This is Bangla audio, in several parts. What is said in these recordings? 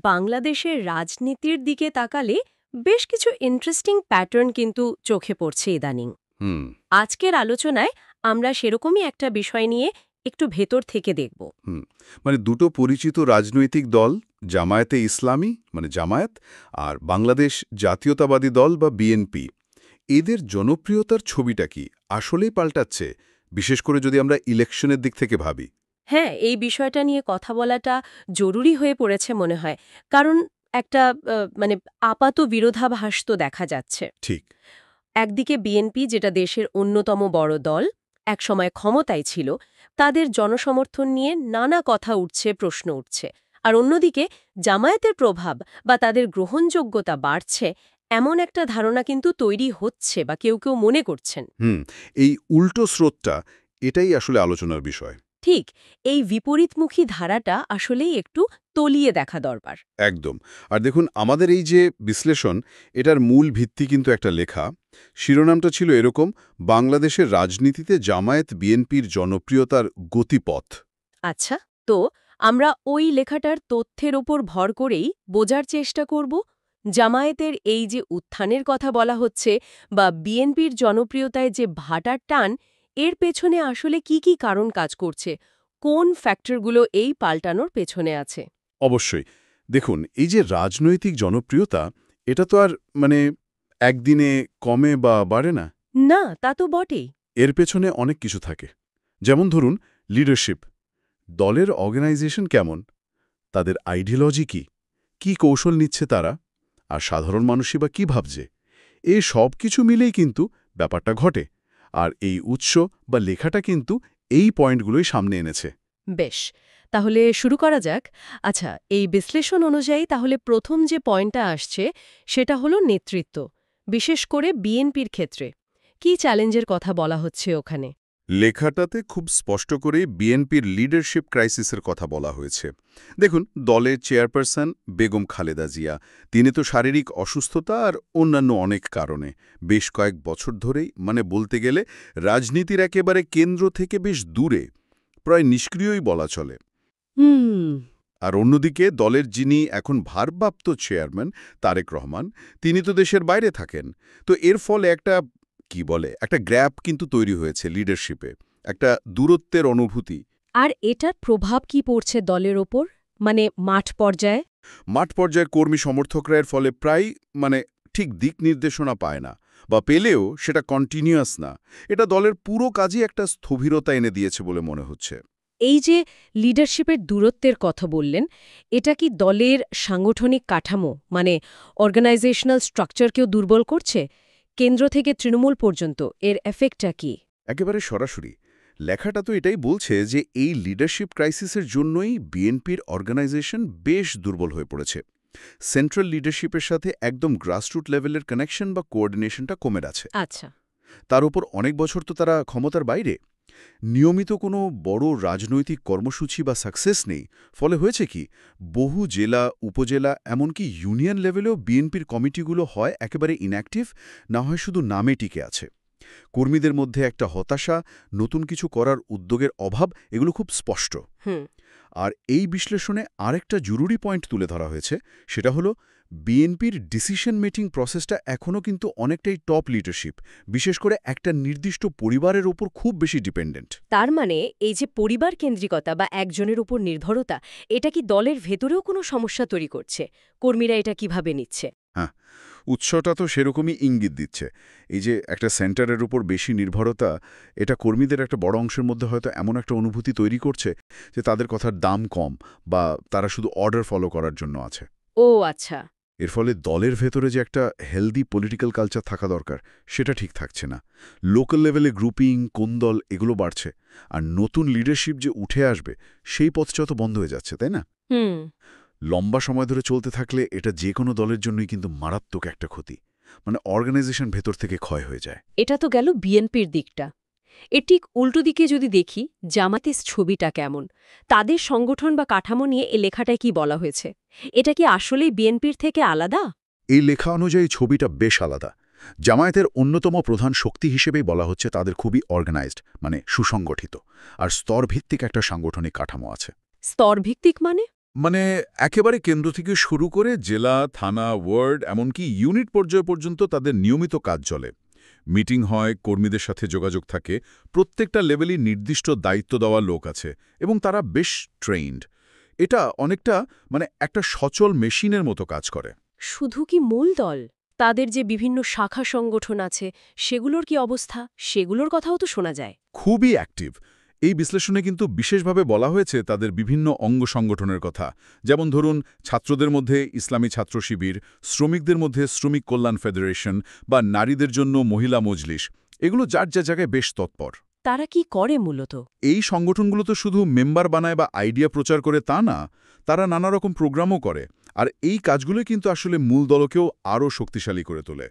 বাংলাদেশের রাজনীতির দিকে তাকালে বেশ কিছু ইন্টারেস্টিং প্যাটার্ন কিন্তু চোখে পড়ছে ইদানিং। হুম। আজকের আলোচনায় আমরা সেরকমই একটা বিষয় নিয়ে একটু ভেতর থেকে দেখব। হুম মানে দুটো পরিচিত রাজনৈতিক দল, জামায়াতে ইসলামী মানে জামায়াত আর বাংলাদেশ জাতীয়তাবাদী দল বা বিএনপি, এদের জনপ্রিয়তার ছবিটা কি আসলেই পাল্টাচ্ছে, বিশেষ করে যদি আমরা ইলেকশনের দিক থেকে ভাবি? হ্যাঁ, এই বিষয়টা নিয়ে কথা বলাটা জরুরি হয়ে পড়েছে মনে হয়, কারণ একটা মানে আপাত বিরোধাভাস তো দেখা যাচ্ছে। ঠিক। একদিকে বিএনপি, যেটা দেশের অন্যতম বড় দল, একসময় ক্ষমতায় ছিল, তাদের জনসমর্থন নিয়ে নানা কথা উঠছে, প্রশ্ন উঠছে। আর অন্যদিকে জামায়াতের প্রভাব বা তাদের গ্রহণযোগ্যতা বাড়ছে, এমন একটা ধারণা কিন্তু তৈরি হচ্ছে বা কেউ কেউ মনে করছেন। হুম এই উল্টো স্রোতটা, এটাই আসলে আলোচনার বিষয়। ঠিক, এই বিপরীতমুখী ধারাটা আসলেই একটু তলিয়ে দেখা দরকার। একদম। আর দেখুন, আমাদের এই যে বিশ্লেষণ, এটার মূল ভিত্তি কিন্তু একটা লেখা। শিরোনামটা ছিল এরকম: বাংলাদেশের রাজনীতিতে জামায়াত বিএনপির জনপ্রিয়তার গতিপথ। আচ্ছা, তো আমরা ওই লেখাটার তথ্যের ওপর ভর করেই বোঝার চেষ্টা করব জামায়াতের এই যে উত্থানের কথা বলা হচ্ছে বা বিএনপির জনপ্রিয়তায় যে ভাটার টান, এর পেছনে আসলে কি কি কারণ কাজ করছে, কোন ফ্যাক্টরগুলো এই পাল্টানোর পেছনে আছে। অবশ্যই। দেখুন, এই যে রাজনৈতিক জনপ্রিয়তা, এটা তো আর মানে একদিনে কমে বা বাড়ে না। না, তা তো বটেই। এর পেছনে অনেক কিছু থাকে। যেমন ধরুন, লিডারশিপ, দলের অর্গানাইজেশন কেমন, তাদের আইডিওলজি কি, কি কৌশল নিচ্ছে তারা, আর সাধারণ মানুষই বা কী ভাবছে, এই সব কিছু মিলেই কিন্তু ব্যাপারটা ঘটে। আর এই উৎস বা লেখাটা কিন্তু এই পয়েন্টগুলোই সামনে এনেছে। বেশ, তাহলে শুরু করা যাক। আচ্ছা, এই বিশ্লেষণ অনুযায়ী তাহলে প্রথম যে পয়েন্টটা আসছে সেটা হলো নেতৃত্ব, বিশেষ করে বিএনপির ক্ষেত্রে। কি চ্যালেঞ্জের কথা বলা হচ্ছে ওখানে? লেখাটাতে খুব স্পষ্ট করে বিএনপির লিডারশিপ ক্রাইসিসের কথা বলা হয়েছে। দেখুন, দলের চেয়ারপারসন বেগম খালেদা জিয়া, তিনি তো শারীরিক অসুস্থতা আর অন্যান্য অনেক কারণে বেশ কয়েক বছর ধরেই, মানে বলতে গেলে রাজনীতির একেবারে কেন্দ্র থেকে বেশ দূরে, প্রায় নিষ্ক্রিয়ই বলা চলে। হুম। আর অন্যদিকে দলের যিনি এখন ভারপ্রাপ্ত চেয়ারম্যান তারেক রহমান, তিনি তো দেশের বাইরে থাকেন। তো এর ফলে একটা গ্যাপ কিন্তু তৈরি হয়েছে লিডারশিপে, একটা দূরত্বের অনুভূতি। আর এটার প্রভাব কি পড়ছে দলের ওপর, মানে মাঠ পর্যায়ে? মাঠ পর্যায়ে কর্মী সমর্থকরা এর ফলে প্রায় মানে ঠিক দিক নির্দেশনা পায় না, বা পেলেও সেটা কন্টিনিউয়াস না। এটা দলের পুরো কাজই একটা স্থবিরতা এনে দিয়েছে বলে মনে হচ্ছে। এই যে লিডারশিপের দূরত্বের কথা বললেন, এটা কি দলের সাংগঠনিক কাঠামো, মানে অর্গানাইজেশনাল স্ট্রাকচারকেও দুর্বল করছে? কেন্দ্র থেকে তৃণমূল পর্যন্ত এর এফেক্টটা কি? একেবারে সরাসরি লেখাটা তো এটাই বলছে যে এই লিডারশিপ ক্রাইসিসের জন্যই বিএনপির অর্গানাইজেশন বেশ দুর্বল হয়ে পড়েছে। সেন্ট্রাল লিডারশিপের সাথে একদম গ্রাসরুট লেভেলের কানেকশন বা কোঅর্ডিনেশনটা কমে আছে। আচ্ছা। তার উপর অনেক বছর তো তারা ক্ষমতার বাইরে, নিয়মিত কোনো বড় রাজনৈতিক কর্মসূচি বা সাকসেস নেই। ফলে হয়েছে কি, বহু জেলা, উপজেলা, এমনকি ইউনিয়ন লেভেলেও বিএনপির কমিটিগুলো হয় একেবারে ইনঅ্যাক্টিভ, না হয় শুধু নামে টিকে আছে। কর্মীদের মধ্যে একটা হতাশা, নতুন কিছু করার উদ্যোগের অভাব, এগুলো খুব স্পষ্ট। হুম। আর এই বিশ্লেষণে আরেকটা জরুরি পয়েন্ট তুলে ধরা হয়েছে, সেটা হলো বিএনপির ডিসিশন মেকিং প্রসেসটা এখনও কিন্তু অনেকটাই টপ লিডারশিপ, বিশেষ করে একটা নির্দিষ্ট পরিবারের ওপর খুব বেশি ডিপেন্ডেন্ট। তার মানে এই যে পরিবার কেন্দ্রিকতা বা একজনের উপর নির্ভরতা, এটা কি দলের ভেতরেও কোনো সমস্যা তৈরি করছে? কর্মীরা এটা কিভাবে নিচ্ছে? হ্যাঁ, উৎসটা তো সেরকমই ইঙ্গিত দিচ্ছে। এই যে একটা সেন্টারের উপর বেশি নির্ভরতা, এটা কর্মীদের একটা বড় অংশের মধ্যে হয়তো এমন একটা অনুভূতি তৈরি করছে যে তাদের কথার দাম কম, বা তারা শুধু অর্ডার ফলো করার জন্য আছে। ও আচ্ছা। এর ফলে দলের ভেতরে যে একটা হেলদি পলিটিক্যাল কালচার থাকা দরকার, সেটা ঠিক থাকছে না। লোকাল লেভেলে গ্রুপিং, কোন্দল, এগুলো বাড়ছে। আর নতুন লিডারশিপ যে উঠে আসবে, সেই পথটাও তো বন্ধ হয়ে যাচ্ছে, তাই না? হুম। লম্বা সময় ধরে চলতে থাকলে এটা যে কোনো দলের জন্যই কিন্তু মারাত্মক একটা ক্ষতি। মানে অর্গানাইজেশন ভেতর থেকে ক্ষয় হয়ে যায়। এটা তো গেল বিএনপির দিকটা। এর ঠিক উল্টো দিকে যদি দেখি, জামাতের ছবিটা কেমন? তাদের সংগঠন বা কাঠামো নিয়ে এ লেখাটায় কি বলা হয়েছে? এটা কি আসলেই বিএনপির থেকে আলাদা? এই লেখা অনুযায়ী ছবিটা বেশ আলাদা। জামায়াতের অন্যতম প্রধান শক্তি হিসেবেই বলা হচ্ছে তাদের খুবই অর্গানাইজড, মানে সুসংগঠিত, আর স্তরভিত্তিক একটা সাংগঠনিক কাঠামো আছে। স্তরভিত্তিক মানে? মানে একেবারে কেন্দ্র থেকে শুরু করে জেলা, থানা, ওয়ার্ড এমনকি ইউনিট পর্যায় পর্যন্ত তাদের নিয়মিত কাজ চলে। মিটিং হয়, কর্মীদের সাথে যোগাযোগ থাকে, প্রত্যেকটা লেভেলই নির্দিষ্ট দায়িত্ব দেওয়া লোক আছে এবং তারা বেশ ট্রেইনড। এটা অনেকটা একটা সচল মেশিনের মতো কাজ করে। শুধু কি মূল দল, তাদের যে বিভিন্ন শাখা সংগঠন আছে সেগুলোর কি অবস্থা, সেগুলোর কথাও তো শোনা যায়। খুবই অ্যাক্টিভ। এই বিশ্লেষণে কিন্তু বিশেষভাবে বলা হয়েছে তাদের বিভিন্ন অঙ্গ সংগঠনের কথা। যেমন ধরুন, ছাত্রদের মধ্যে ইসলামী ছাত্র শিবির, শ্রমিকদের মধ্যে শ্রমিক কল্যাণ ফেডারেশন বা নারীদের জন্য মহিলা মজলিস। এগুলো যার যা জায়গায় বেশ তৎপর। তারা কি করে মূলত? এই সংগঠনগুলো তো শুধু মেম্বার বানায় বা আইডিয়া প্রচার করে তা না, তারা নানা রকম প্রোগ্রামও করে। আর এই কাজগুলো কিন্তু আসলে মূল দলকেও আরও শক্তিশালী করে তোলে।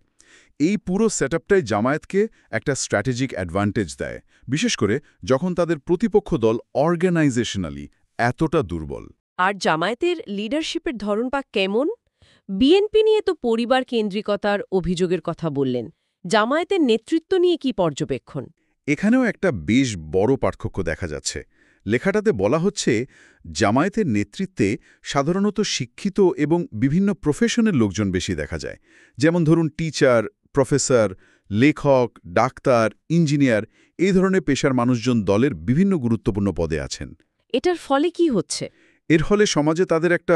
এই পুরো সেটআপটাই জামায়াতকে একটা স্ট্র্যাটেজিক অ্যাডভান্টেজ দেয়, বিশেষ করে যখন তাদের প্রতিপক্ষ দল অর্গানাইজেশনালি এতটা দুর্বল। আর জামায়াতের লিডারশিপের ধরন বা কেমন? বিএনপি নিয়ে তো পরিবার কেন্দ্রিকতার অভিযোগের কথা বললেন, জামায়াতের নেতৃত্ব নিয়ে কি পর্যবেক্ষণ? এখানেও একটা বেশ বড় পার্থক্য দেখা যাচ্ছে। লেখাটাতে বলা হচ্ছে, জামায়াতের নেতৃত্বে সাধারণত শিক্ষিত এবং বিভিন্ন প্রফেশনের লোকজন বেশি দেখা যায়। যেমন ধরুন টিচার, প্রফেসর, লেখক, ডাক্তার, ইঞ্জিনিয়ার, এই ধরনের পেশার মানুষজন দলের বিভিন্ন গুরুত্বপূর্ণ পদে আছেন। এটার ফলে কি হচ্ছে? এর ফলে সমাজে তাদের একটা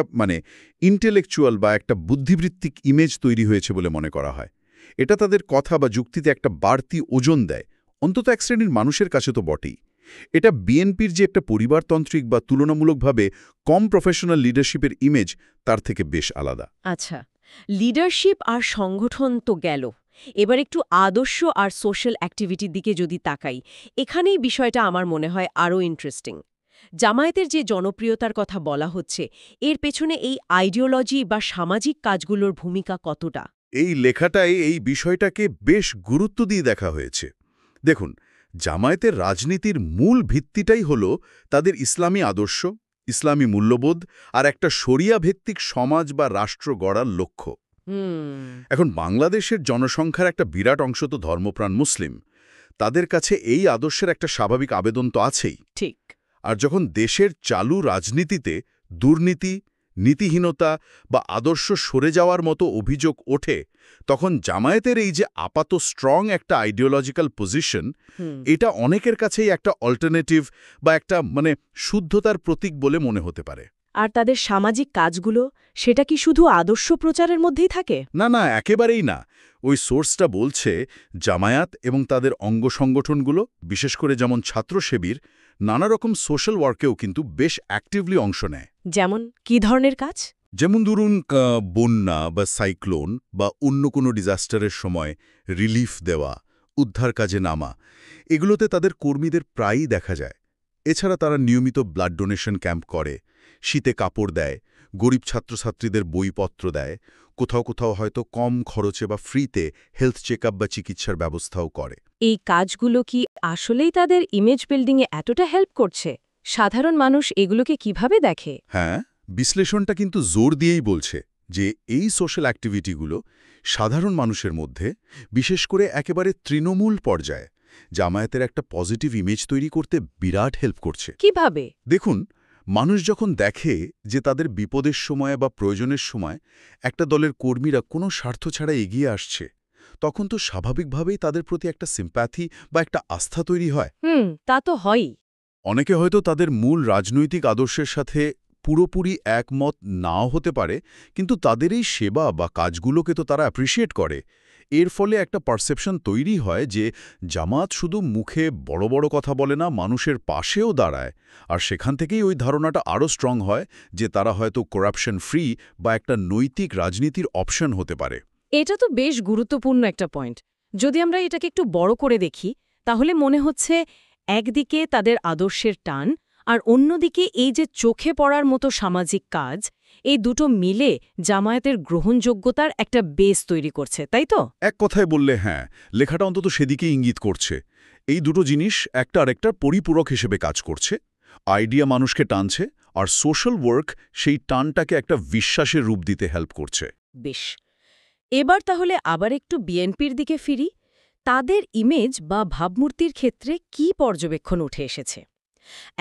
ইন্টেলেকচুয়াল বা একটা বুদ্ধিবৃত্তিক ইমেজ তৈরি হয়েছে বলে মনে করা হয়। এটা তাদের কথা বা যুক্তিতে একটা বাড়তি ওজন দেয়, অন্তত এক শ্রেণীর মানুষের কাছে তো বটেই। এটা বিএনপির যে একটা পরিবারতান্ত্রিক বা তুলনামূলকভাবে কম প্রফেশনাল লিডারশিপের ইমেজ, তার থেকে বেশ আলাদা। আচ্ছা, লিডারশিপ আর সংগঠন তো গেল, এবার একটু আদর্শ আর সোশ্যাল অ্যাক্টিভিটির দিকে যদি তাকাই, এখানেই বিষয়টা আমার মনে হয় আরও ইন্টারেস্টিং। জামায়াতের যে জনপ্রিয়তার কথা বলা হচ্ছে, এর পেছনে এই আইডিওলজি বা সামাজিক কাজগুলোর ভূমিকা কতটা? এই লেখাটায় এই বিষয়টাকে বেশ গুরুত্ব দিয়ে দেখা হয়েছে। দেখুন, জামায়াতের রাজনীতির মূল ভিত্তিটাই হল তাদের ইসলামী আদর্শ, ইসলামী মূল্যবোধ আর একটা শরিয়া ভিত্তিক সমাজ বা রাষ্ট্র গড়ার লক্ষ্য। এখন বাংলাদেশের জনসংখ্যার একটা বিরাট অংশ তো ধর্মপ্রাণ মুসলিম। তাদের কাছে এই আদর্শের একটা স্বাভাবিক আবেদন তো আছেই। ঠিক। আর যখন দেশের চালু রাজনীতিতে দুর্নীতি, নীতিহীনতা বা আদর্শ সরে যাওয়ার মতো অভিযোগ ওঠে, তখন জামায়াতের এই যে আপাত স্ট্রং একটা আইডিওলজিক্যাল পজিশন, এটা অনেকের কাছেই একটা অল্টারনেটিভ বা একটা শুদ্ধতার প্রতীক বলে মনে হতে পারে। আর তাদের সামাজিক কাজগুলো, সেটা কি শুধু আদর্শ প্রচারের মধ্যেই থাকে? না না, একেবারেই না। ওই সোর্সটা বলছে, জামায়াত এবং তাদের অঙ্গ সংগঠনগুলো, বিশেষ করে যেমন ছাত্র শিবির, নানা রকম সোশ্যাল ওয়ার্কেও কিন্তু বেশ অ্যাক্টিভলি অংশ নেয়। যেমন কি ধরনের কাজ? যেমন ধরুন, বন্যা বা সাইক্লোন বা অন্য কোনো ডিজাস্টারের সময় রিলিফ দেওয়া, উদ্ধার কাজে নামা, এগুলোতে তাদের কর্মীদের প্রায়ই দেখা যায়। এছাড়া তারা নিয়মিত ব্লাড ডোনেশন ক্যাম্প করে, শীতে কাপড় দেয়, গরিব ছাত্রছাত্রীদের বইপত্র দেয়, কোথাও কোথাও হয়তো কম খরচে বা ফ্রিতে হেলথ চেকআপ বা চিকিৎসার ব্যবস্থাও করে। এই কাজগুলো কি আসলেই তাদের ইমেজ বিল্ডিংয়ে এতটা হেল্প করছে? সাধারণ মানুষ এগুলোকে কিভাবে দেখে? হ্যাঁ, বিশ্লেষণটা কিন্তু জোর দিয়েই বলছে যে এই সোশ্যাল অ্যাক্টিভিটিগুলো সাধারণ মানুষের মধ্যে, বিশেষ করে একেবারে তৃণমূল পর্যায়ে, জামায়াতের একটা পজিটিভ ইমেজ তৈরি করতে বিরাট হেল্প করছে। কিভাবে? দেখুন, মানুষ যখন দেখে যে তাদের বিপদের সময় বা প্রয়োজনের সময় একটা দলের কর্মীরা কোনো স্বার্থ ছাড়া এগিয়ে আসছে, তখন তো স্বাভাবিকভাবেই তাদের প্রতি একটা সিম্প্যাথি বা একটা আস্থা তৈরি হয়। তা তো হয়ই। অনেকে হয়তো তাদের মূল রাজনৈতিক আদর্শের সাথে পুরোপুরি একমত নাও হতে পারে, কিন্তু তাদের এই সেবা বা কাজগুলোকে তো তারা অ্যাপ্রিশিয়েট করে। এর ফলে একটা পারসেপশন তৈরি হয় যে জামাত শুধু মুখে বড় বড় কথা বলে না, মানুষের পাশেও দাঁড়ায়। আর সেখান থেকেই ওই ধারণাটা আরও স্ট্রং হয় যে তারা হয়তো করাপশন ফ্রি বা একটা নৈতিক রাজনীতির অপশন হতে পারে। এটা তো বেশ গুরুত্বপূর্ণ একটা পয়েন্ট। যদি আমরা এটাকে একটু বড় করে দেখি, তাহলে মনে হচ্ছে একদিকে তাদের আদর্শের টান, আর অন্যদিকে এই যে চোখে পড়ার মতো সামাজিক কাজ, এই দুটো মিলে জামায়াতের গ্রহণযোগ্যতার একটা বেস তৈরি করছে, তাই তো? এক কথায় বললে হ্যাঁ, লেখাটা অন্তত সেদিকে ইঙ্গিত করছে। এই দুটো জিনিস একটা আরেকটার পরিপূরক হিসেবে কাজ করছে। আইডিয়া মানুষকে টানছে, আর সোশ্যাল ওয়ার্ক সেই টানটাকে একটা বিশ্বাসের রূপ দিতে হেল্প করছে। বেশ, এবার তাহলে আবার একটু বিএনপির দিকে ফিরি। তাদের ইমেজ বা ভাবমূর্তির ক্ষেত্রে কি পর্যবেক্ষণ উঠে এসেছে?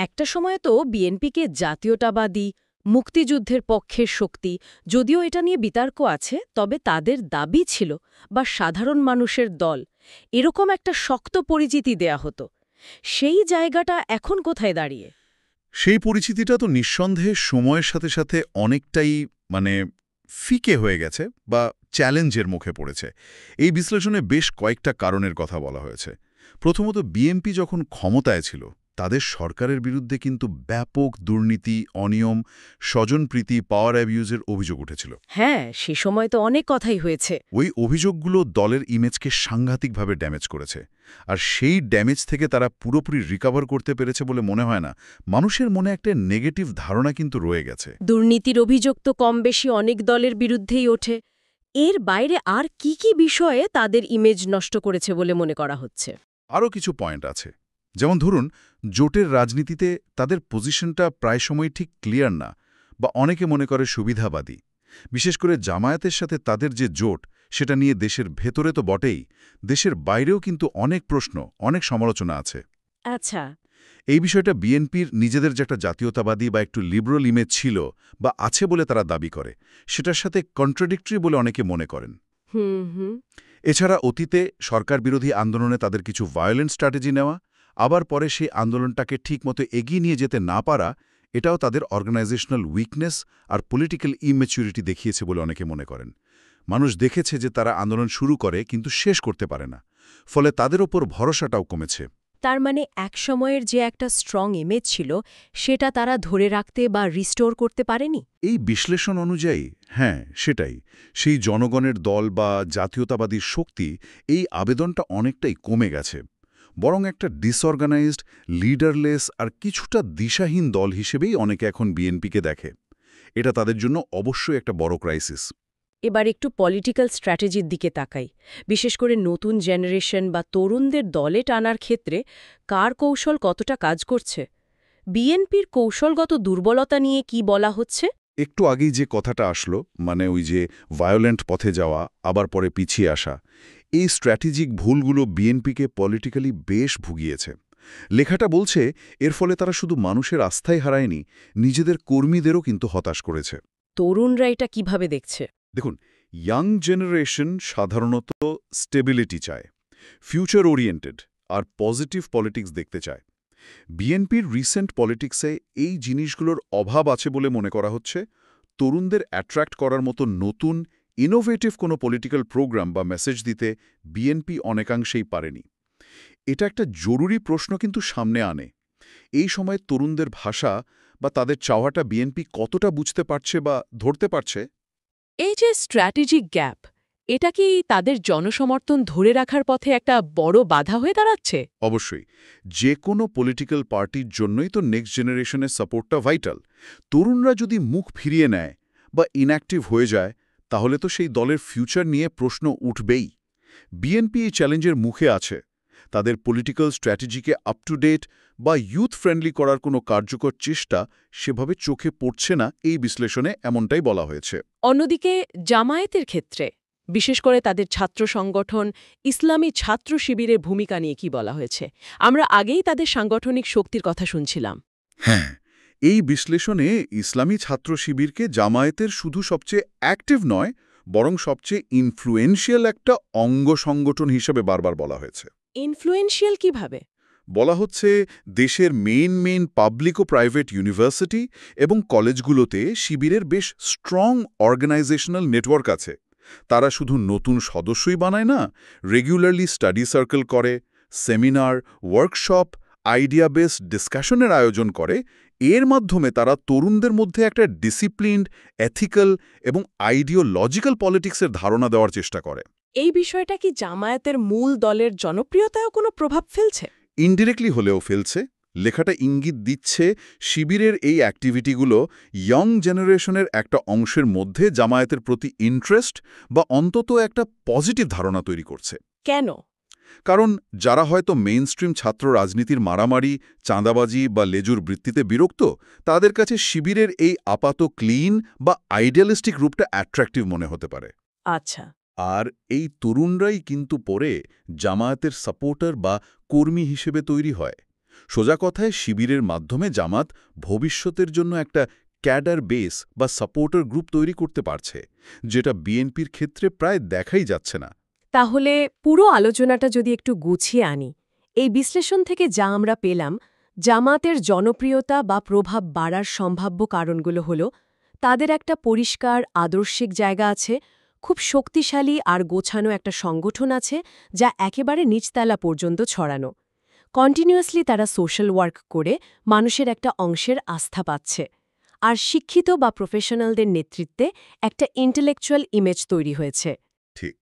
একটা সময় তো বিএনপিকে জাতীয়তাবাদী মুক্তিযুদ্ধের পক্ষের শক্তি, যদিও এটা নিয়ে বিতর্ক আছে, তবে তাদের দাবি ছিল বা সাধারণ মানুষের দল, এরকম একটা শক্ত পরিচিতি দেয়া হতো। সেই জায়গাটা এখন কোথায় দাঁড়িয়ে? সেই পরিচিতিটা তো নিঃসন্দেহে সময়ের সাথে সাথে অনেকটাই মানে ফিকে হয়ে গেছে বা চ্যালেঞ্জের মুখে পড়েছে। এই বিশ্লেষণে বেশ কয়েকটা কারণের কথা বলা হয়েছে। প্রথমত, বিএনপি যখন ক্ষমতায় ছিল তাদের সরকারের বিরুদ্ধে কিন্তু ব্যাপক দুর্নীতি, অনিয়ম, স্বজনপ্রীতি, পাওয়ার অ্যাবিউজের অভিযোগ উঠেছিল। হ্যাঁ, সে সময় তো অনেক কথাই হয়েছে। ওই অভিযোগগুলো দলের ইমেজকে সাংঘাতিকভাবে ড্যামেজ করেছে। আর সেই ড্যামেজ থেকে তারা পুরোপুরি রিকভার করতে পেরেছে বলে মনে হয় না। মানুষের মনে একটা নেগেটিভ ধারণা কিন্তু রয়ে গেছে। দুর্নীতির অভিযোগ তো কম বেশি অনেক দলের বিরুদ্ধেই ওঠে। এর বাইরে আর কি কি বিষয়ে তাদের ইমেজ নষ্ট করেছে বলে মনে করা হচ্ছে? আরও কিছু পয়েন্ট আছে। যেমন ধরুন, জোটের রাজনীতিতে তাদের পজিশনটা প্রায় সময় ঠিক ক্লিয়ার না, বা অনেকে মনে করে সুবিধাবাদী। বিশেষ করে জামায়াতের সাথে তাদের যে জোট, সেটা নিয়ে দেশের ভেতরে তো বটেই, দেশের বাইরেও কিন্তু অনেক প্রশ্ন, অনেক সমালোচনা আছে। আচ্ছা। এই বিষয়টা বিএনপির নিজেদের যে একটা জাতীয়তাবাদী বা একটু লিবারেল ইমেজ ছিল বা আছে বলে তারা দাবি করে, সেটার সাথে কন্ট্রাডিক্টরি বলে অনেকে মনে করেন। হুম হুম। এছাড়া অতীতে সরকার বিরোধী আন্দোলনে তাদের কিছু ভায়োলেন্ট স্ট্র্যাটেজি নেওয়া, আবার পরে সেই আন্দোলনটাকে ঠিকমতো এগিয়ে নিয়ে যেতে না পারা, এটাও তাদের অর্গানাইজেশনাল উইকনেস আর পলিটিক্যাল ইম্যাচুরিটি দেখিয়েছে বলে অনেকে মনে করেন। মানুষ দেখেছে যে তারা আন্দোলন শুরু করে কিন্তু শেষ করতে পারে না, ফলে তাদের ওপর ভরসাটাও কমেছে। তার মানে একসময়ের যে একটা স্ট্রং ইমেজ ছিল, সেটা তারা ধরে রাখতে বা রিস্টোর করতে পারেনি? এই বিশ্লেষণ অনুযায়ী হ্যাঁ, সেটাই। সেই জনগণের দল বা জাতীয়তাবাদী শক্তি, এই আবেদনটা অনেকটাই কমে গেছে। বরং একটা ডিসঅর্গানাইজড, লিডারলেস আর কিছুটা দিশাহীন দল হিসেবেই অনেকে এখন বিএনপিকে দেখে। এটা তাদের জন্য অবশ্যই একটা বড় ক্রাইসিস। এবার একটু পলিটিক্যাল স্ট্র্যাটেজির দিকে তাকাই। বিশেষ করে নতুন জেনারেশন বা তরুণদের দলে টানার ক্ষেত্রে কার কৌশল কতটা কাজ করছে? বিএনপির কৌশলগত দুর্বলতা নিয়ে কি বলা হচ্ছে? একটু আগেই যে কথাটা আসলো, মানে ওই যে ভায়োলেন্ট পথে যাওয়া, আবার পরে পিছিয়ে আসা, এই স্ট্র্যাটেজিক ভুলগুলো বিএনপিকে পলিটিক্যালি বেশ ভুগিয়েছে। লেখাটা বলছে এর ফলে তারা শুধু মানুষের আস্থাই হারায়নি, নিজেদের কর্মীদেরও কিন্তু হতাশ করেছে। তরুণরা এটা কিভাবে দেখছে? দেখুন, ইয়াং জেনারেশন সাধারণত স্টেবিলিটি চায়, ফিউচার ওরিয়েন্টেড আর পজিটিভ পলিটিক্স দেখতে চায়। বিএনপির রিসেন্ট পলিটিক্সে এই জিনিসগুলোর অভাব আছে বলে মনে করা হচ্ছে। তরুণদের অ্যাট্রাক্ট করার মতো নতুন, ইনোভেটিভ কোনো পলিটিক্যাল প্রোগ্রাম বা মেসেজ দিতে বিএনপি অনেকাংশেই পারেনি। এটা একটা জরুরি প্রশ্ন কিন্তু সামনে আনে। এই সময় তরুণদের ভাষা বা তাদের চাওয়াটা বিএনপি কতটা বুঝতে পারছে বা ধরতে পারছে? এই যে স্ট্র্যাটেজিক গ্যাপ, এটা কি তাদের জনসমর্থন ধরে রাখার পথে একটা বড় বাধা হয়ে দাঁড়াচ্ছে? অবশ্যই। যে কোনো পলিটিক্যাল পার্টির জন্যই তো নেক্সট জেনারেশনের সাপোর্টটা ভাইটাল। তরুণরা যদি মুখ ফিরিয়ে নেয় বা ইনঅ্যাক্টিভ হয়ে যায়, তাহলে তো সেই দলের ফিউচার নিয়ে প্রশ্ন উঠবেই। বিএনপি এই চ্যালেঞ্জের মুখে আছে। তাদের পলিটিক্যাল স্ট্র্যাটেজিকে আপ টু ডেট বা ইউথ ফ্রেন্ডলি করার কোনো কার্যকর চেষ্টা সেভাবে চোখে পড়ছে না, এই বিশ্লেষণে এমনটাই বলা হয়েছে। অন্যদিকে জামায়াতের ক্ষেত্রে, বিশেষ করে তাদের ছাত্র সংগঠন ইসলামী ছাত্র শিবিরের ভূমিকা নিয়ে কি বলা হয়েছে? আমরা আগেই তাদের সাংগঠনিক শক্তির কথা শুনছিলাম। হ্যাঁ, এই বিশ্লেষণে ইসলামী ছাত্র শিবিরকে জামায়াতের শুধু সবচেয়ে অ্যাক্টিভ নয়, বরং সবচেয়ে ইনফ্লুয়েন্সিয়াল একটা অঙ্গ সংগঠন হিসেবে বারবার বলা হয়েছে। ইনফ্লুয়েন্সিয়াল কিভাবে? বলা হচ্ছে দেশের মেইন পাবলিক ও প্রাইভেট ইউনিভার্সিটি এবং কলেজগুলোতে শিবিরের বেশ স্ট্রং অর্গানাইজেশনাল নেটওয়ার্ক আছে। তারা শুধু নতুন সদস্যই বানায় না, রেগুলারলি স্টাডি সার্কেল করে, সেমিনার, ওয়ার্কশপ, আইডিয়া বেসড ডিসকাশনের আয়োজন করে। এর মাধ্যমে তারা তরুণদের মধ্যে একটা ডিসিপ্লিনড, এথিক্যাল এবং আইডিওলজিক্যাল পলিটিক্সের ধারণা দেওয়ার চেষ্টা করে। এই বিষয়টা কি জামায়াতের মূল দলের জনপ্রিয়তায়ও কোনো প্রভাব ফেলছে? ইনডিরেক্টলি হলেও ফেলছে। লেখাটা ইঙ্গিত দিচ্ছে শিবিরের এই অ্যাক্টিভিটিগুলো ইয়ং জেনারেশনের একটা অংশের মধ্যে জামায়াতের প্রতি ইন্টারেস্ট বা অন্তত একটা পজিটিভ ধারণা তৈরি করছে। কেন? কারণ যারা হয়তো মেইনস্ট্রিম ছাত্র রাজনীতির মারামারি, চাঁদাবাজি বা লেজুর বৃত্তিতে বিরক্ত, তাদের কাছে শিবিরের এই আপাত ক্লিন বা আইডিয়ালিস্টিক রূপটা অ্যাট্রাক্টিভ মনে হতে পারে। আচ্ছা। আর এই তরুণরাই কিন্তু পরে জামায়াতের সাপোর্টার বা কর্মী হিসেবে তৈরি হয়। সোজা কথায় শিবিরের মাধ্যমে জামাত ভবিষ্যতের জন্য একটা ক্যাডার বেস বা সাপোর্টার গ্রুপ তৈরি করতে পারছে, যেটা বিএনপির ক্ষেত্রে প্রায় দেখাই যাচ্ছে না। তাহলে পুরো আলোচনাটা যদি একটু গুছিয়ে আনি, এই বিশ্লেষণ থেকে যা আমরা পেলাম, জামাতের জনপ্রিয়তা বা প্রভাব বাড়ার সম্ভাব্য কারণগুলো হলো তাদের একটা পরিষ্কার আদর্শিক জায়গা আছে, খুব শক্তিশালী আর গোছানো একটা সংগঠন আছে যা একেবারে নিচতলা পর্যন্ত ছড়ানো। কন্টিনিউয়াসলি তারা সোশ্যাল ওয়ার্ক করে মানুষের একটা অংশের আস্থা পাচ্ছে। আর শিক্ষিত বা প্রফেশনালদের নেতৃত্বে একটা ইন্টেলেকচুয়াল ইমেজ তৈরি হয়েছে। ঠিক।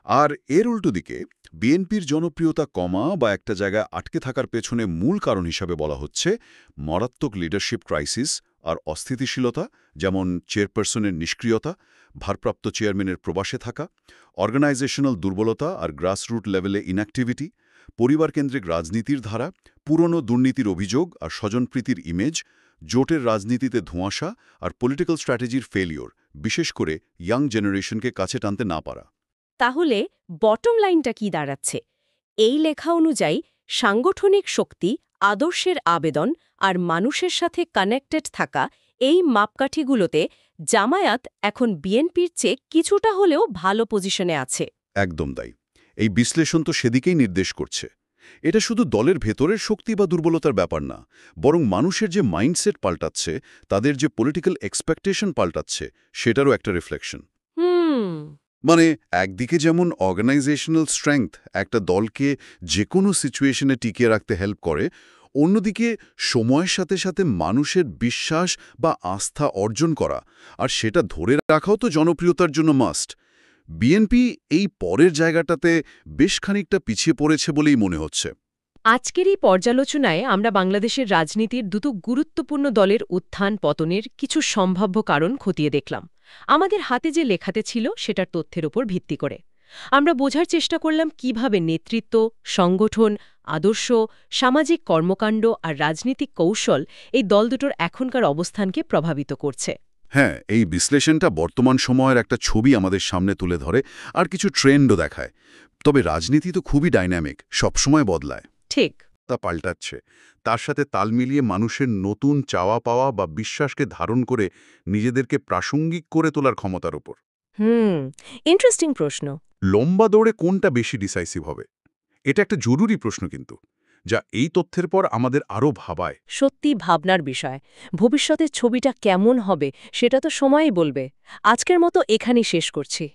আর এর উল্টো দিকে বিএনপির জনপ্রিয়তা কমা বা একটা জায়গায় আটকে থাকার পেছনে মূল কারণ হিসাবে বলা হচ্ছে মারাত্মক লিডারশিপ ক্রাইসিস আর অস্থিতিশীলতা, যেমন চেয়ারপারসনের নিষ্ক্রিয়তা, ভারপ্রাপ্ত চেয়ারম্যানের প্রবাসে থাকা, অর্গানাইজেশনাল দুর্বলতা আর গ্রাসরুট লেভেলে ইনঅ্যাক্টিভিটি, পরিবারকেন্দ্রিক রাজনীতির ধারা, পুরনো দুর্নীতির অভিযোগ আর স্বজনপ্রীতির ইমেজ, জোটের রাজনীতিতে ধোঁয়াশা আর পলিটিক্যাল স্ট্র্যাটেজির ফেলিওর, বিশেষ করে ইয়াং জেনারেশনকে কাছে টানতে না পারা। তাহলে বটম লাইনটা কি দাঁড়াচ্ছে? এই লেখা অনুযায়ী সাংগঠনিক শক্তি, আদর্শের আবেদন আর মানুষের সাথে কানেক্টেড থাকা, এই মাপকাঠিগুলোতে জামায়াত এখন বিএনপির চেয়ে কিছুটা হলেও ভালো পজিশনে আছে। একদম তাই। এই বিশ্লেষণ তো সেদিকেই নির্দেশ করছে। এটা শুধু দলের ভেতরের শক্তি বা দুর্বলতার ব্যাপার না, বরং মানুষের যে মাইন্ডসেট পাল্টাচ্ছে, তাদের যে পলিটিক্যাল এক্সপেকটেশন পাল্টাচ্ছে, সেটারও একটা রিফ্লেকশন। মানে একদিকে যেমন অর্গানাইজেশনাল স্ট্রেংথ একটা দলকে যে কোনো সিচুয়েশনে টিকিয়ে রাখতে হেল্প করে, অন্যদিকে সময়ের সাথে সাথে মানুষের বিশ্বাস বা আস্থা অর্জন করা আর সেটা ধরে রাখাও তো জনপ্রিয়তার জন্য মাস্ট। বিএনপি এই পরের জায়গাটাতে বেশ খানিকটা পিছিয়ে পড়েছে বলেই মনে হচ্ছে। আজকের এই পর্যালোচনায় আমরা বাংলাদেশের রাজনীতির দুটো গুরুত্বপূর্ণ দলের উত্থান পতনের কিছু সম্ভাব্য কারণ খতিয়ে দেখলাম, আমাদের হাতে যে লেখাতে ছিল সেটার তথ্যের উপর ভিত্তি করে। আমরা বোঝার চেষ্টা করলাম কিভাবে নেতৃত্ব, সংগঠন, আদর্শ, সামাজিক কর্মকাণ্ড আর রাজনীতিক কৌশল এই দল দুটোর এখনকার অবস্থানকে প্রভাবিত করছে। হ্যাঁ, এই বিশ্লেষণটা বর্তমান সময়ের একটা ছবি আমাদের সামনে তুলে ধরে আর কিছু ট্রেন্ডও দেখায়। তবে রাজনীতি তো খুবই ডাইনামিক, সবসময় বদলায়, ঠিক। তা পাল্টাচ্ছে। তার সাথে তাল মিলিয়ে মানুষের নতুন চাওয়া পাওয়া বা বিশ্বাসকে ধারণ করে নিজেদেরকে প্রাসঙ্গিক করে তোলার ক্ষমতার উপর। ইন্টারেস্টিং প্রশ্ন। লম্বা দৌড়ে কোনটা বেশি ডিসাইসিভ হবে? এটা একটা জরুরি প্রশ্ন কিন্তু, যা এই তথ্যের পর আমাদের আরও ভাবায়। সত্যি ভাবনার বিষয়। ভবিষ্যতের ছবিটা কেমন হবে সেটা তো সময়ই বলবে। আজকের মতো এখানেই শেষ করছি।